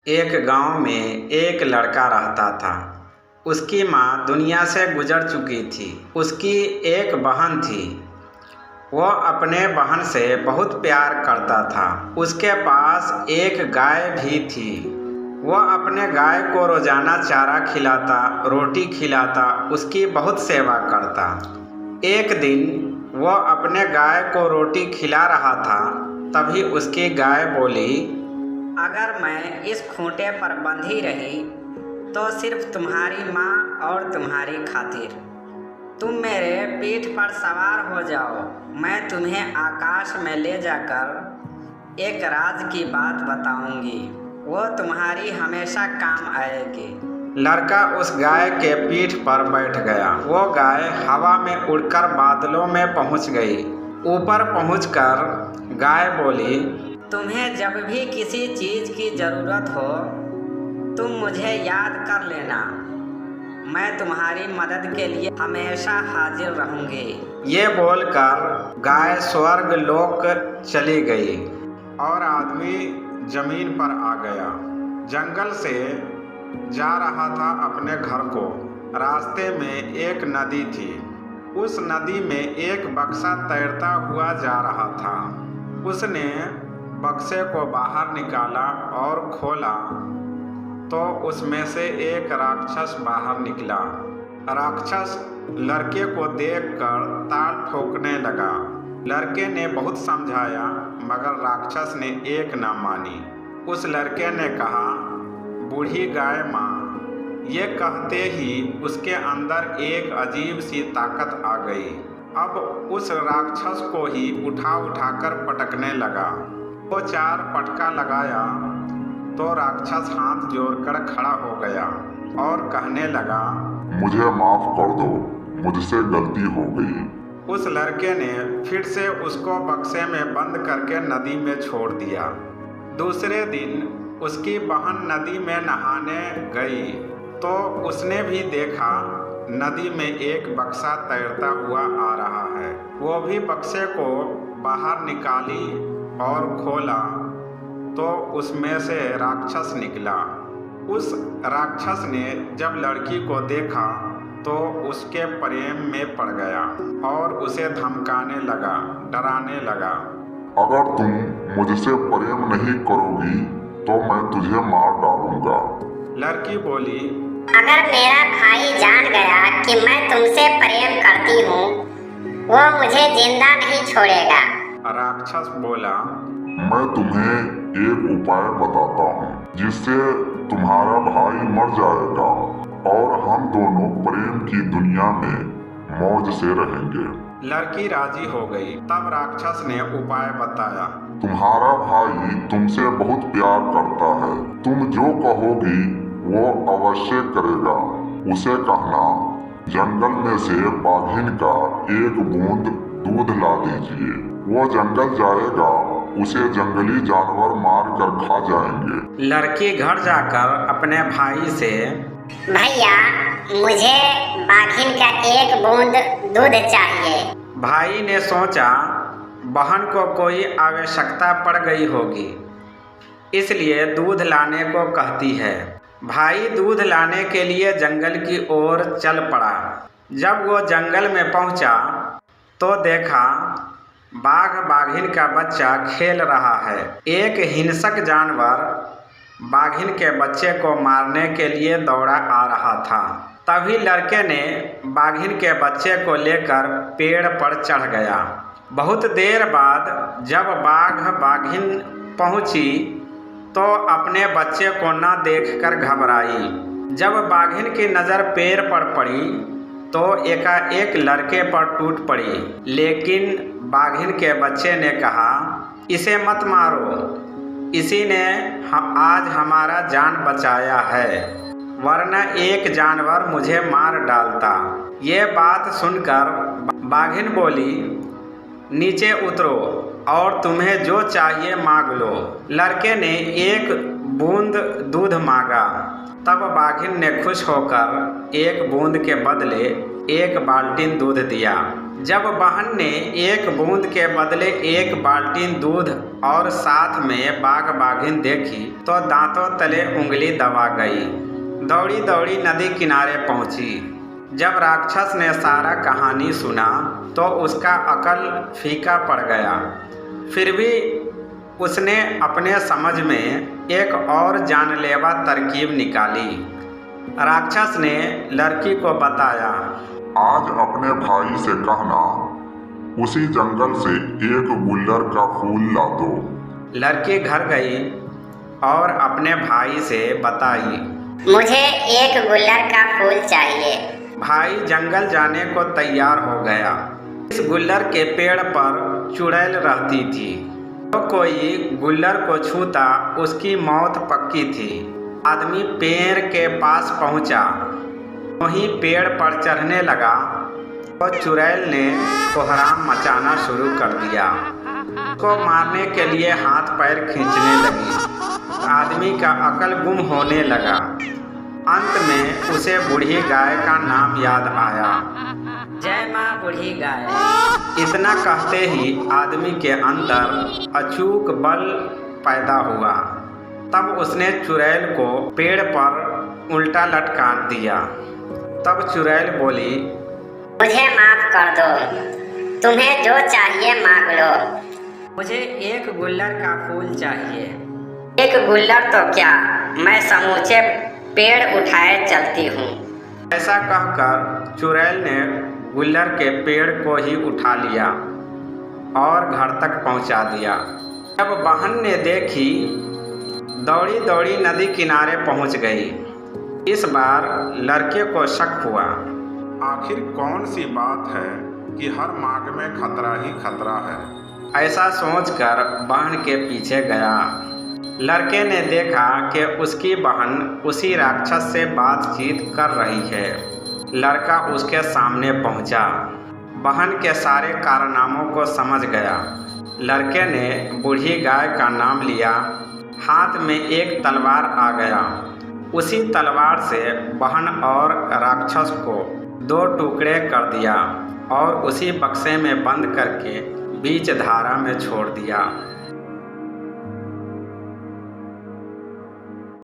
एक गांव में एक लड़का रहता था। उसकी माँ दुनिया से गुजर चुकी थी। उसकी एक बहन थी। वह अपने बहन से बहुत प्यार करता था। उसके पास एक गाय भी थी। वह अपने गाय को रोजाना चारा खिलाता, रोटी खिलाता, उसकी बहुत सेवा करता। एक दिन वह अपने गाय को रोटी खिला रहा था, तभी उसकी गाय बोली, अगर मैं इस खूंटे पर बंधी रही तो सिर्फ तुम्हारी माँ और तुम्हारी खातिर। तुम मेरे पीठ पर सवार हो जाओ, मैं तुम्हें आकाश में ले जाकर एक राज की बात बताऊंगी, वो तुम्हारी हमेशा काम आएगी। लड़का उस गाय के पीठ पर बैठ गया। वो गाय हवा में उड़कर बादलों में पहुंच गई। ऊपर पहुंचकर गाय बोली, तुम्हें जब भी किसी चीज की जरूरत हो तुम मुझे याद कर लेना, मैं तुम्हारी मदद के लिए हमेशा हाजिर रहूंगी। ये बोलकर गाय स्वर्ग लोक चली गई और आदमी जमीन पर आ गया। जंगल से जा रहा था अपने घर को। रास्ते में एक नदी थी। उस नदी में एक बक्सा तैरता हुआ जा रहा था। उसने बक्से को बाहर निकाला और खोला तो उसमें से एक राक्षस बाहर निकला। राक्षस लड़के को देखकर ताल ठोकने लगा। लड़के ने बहुत समझाया मगर राक्षस ने एक न मानी। उस लड़के ने कहा, बूढ़ी गाय माँ। ये कहते ही उसके अंदर एक अजीब सी ताकत आ गई। अब उस राक्षस को ही उठा उठाकर पटकने लगा। वो 4 पटका लगाया तो राक्षस हाथ जोड़कर खड़ा हो गया और कहने लगा, मुझे माफ कर दो, मुझसे गलती हो गई। उस लड़के ने फिर से उसको बक्से में बंद करके नदी में छोड़ दिया। दूसरे दिन उसकी बहन नदी में नहाने गई तो उसने भी देखा नदी में एक बक्सा तैरता हुआ आ रहा है। वो भी बक्से को बाहर निकाली और खोला तो उसमें से राक्षस निकला। उस राक्षस ने जब लड़की को देखा तो उसके प्रेम में पड़ गया और उसे धमकाने लगा, डराने लगा। अगर तुम मुझसे प्रेम नहीं करोगी तो मैं तुझे मार डालूंगा। लड़की बोली, अगर मेरा भाई जान गया कि मैं तुमसे प्रेम करती हूँ वो मुझे जिंदा नहीं छोड़ेगा। राक्षस बोला, मैं तुम्हें एक उपाय बताता हूँ जिससे तुम्हारा भाई मर जाएगा और हम दोनों प्रेम की दुनिया में मौज से रहेंगे। लड़की राजी हो गई। तब राक्षस ने उपाय बताया, तुम्हारा भाई तुमसे बहुत प्यार करता है। तुम जो कहोगी वो अवश्य करेगा। उसे कहना, जंगल में से बाघिन का एक बूंद दूध ला दीजिए। वो जंगल जाएगा, उसे जंगली जानवर मार कर खा जाएंगे। लड़की घर जाकर अपने भाई से, भैया मुझे बाघिन का एक बूंद दूध चाहिए। भाई ने सोचा बहन को कोई आवश्यकता पड़ गई होगी इसलिए दूध लाने को कहती है। भाई दूध लाने के लिए जंगल की ओर चल पड़ा। जब वो जंगल में पहुंचा तो देखा बाघ बाघिन का बच्चा खेल रहा है। एक हिंसक जानवर बाघिन के बच्चे को मारने के लिए दौड़ा आ रहा था। तभी लड़के ने बाघिन के बच्चे को लेकर पेड़ पर चढ़ गया। बहुत देर बाद जब बाघ बाघिन पहुंची तो अपने बच्चे को न देखकर घबराई। जब बाघिन की नज़र पेड़ पर पड़ी तो एकाएक लड़के पर टूट पड़ी, लेकिन बाघिन के बच्चे ने कहा, इसे मत मारो, इसी ने आज हमारा जान बचाया है, वरना एक जानवर मुझे मार डालता। ये बात सुनकर बाघिन बोली, नीचे उतरो और तुम्हें जो चाहिए मांग लो। लड़के ने एक बूंद दूध मांगा। तब बाघिन ने खुश होकर एक बूंद के बदले एक बाल्टी दूध दिया। जब बहन ने एक बूंद के बदले एक बाल्टी दूध और साथ में बाघ बाघिन देखी तो दांतों तले उंगली दबा गई। दौड़ी दौड़ी नदी किनारे पहुंची। जब राक्षस ने सारा कहानी सुना तो उसका अकल फीका पड़ गया। फिर भी उसने अपने समझ में एक और जानलेवा तरकीब निकाली। राक्षस ने लड़की को बताया, आज अपने भाई से कहना उसी जंगल से एक गुल्लर का फूल ला दो। लड़की घर गई और अपने भाई से बताई, मुझे एक गुल्लर का फूल चाहिए। भाई जंगल जाने को तैयार हो गया। इस गुल्लर के पेड़ पर चुड़ैल रहती थी। तो कोई गुल्लर को छूता उसकी मौत पक्की थी। आदमी पेड़ के पास पहुंचा, वहीं पेड़ पर चढ़ने लगा तो चुड़ैल ने कोहराम मचाना शुरू कर दिया। को मारने के लिए हाथ पैर खींचने लगी। आदमी का अकल गुम होने लगा। अंत में उसे बूढ़ी गाय का नाम याद आया। जय माँ बूढ़ी गाय। इतना कहते ही आदमी के अंदर अचूक बल पैदा हुआ। तब उसने चुड़ैल को पेड़ पर उल्टा लटका दिया। तब चुड़ैल बोली, मुझे माफ कर दो, तुम्हें जो चाहिए मांग लो। मुझे एक गुल्लर का फूल चाहिए। एक गुल्लर तो क्या, मैं समूचे पेड़ उठाए चलती हूँ। ऐसा कहकर चुड़ैल ने गुल्लर के पेड़ को ही उठा लिया और घर तक पहुंचा दिया। जब बहन ने देखी, दौड़ी दौड़ी नदी किनारे पहुंच गई। इस बार लड़के को शक हुआ, आखिर कौन सी बात है कि हर मार्ग में खतरा ही खतरा है। ऐसा सोचकर बहन के पीछे गया। लड़के ने देखा कि उसकी बहन उसी राक्षस से बातचीत कर रही है। लड़का उसके सामने पहुंचा, बहन के सारे कारनामों को समझ गया। लड़के ने बूढ़ी गाय का नाम लिया। हाथ में एक तलवार आ गया। उसी तलवार से बहन और राक्षस को 2 टुकड़े कर दिया और उसी बक्से में बंद करके बीच धारा में छोड़ दिया।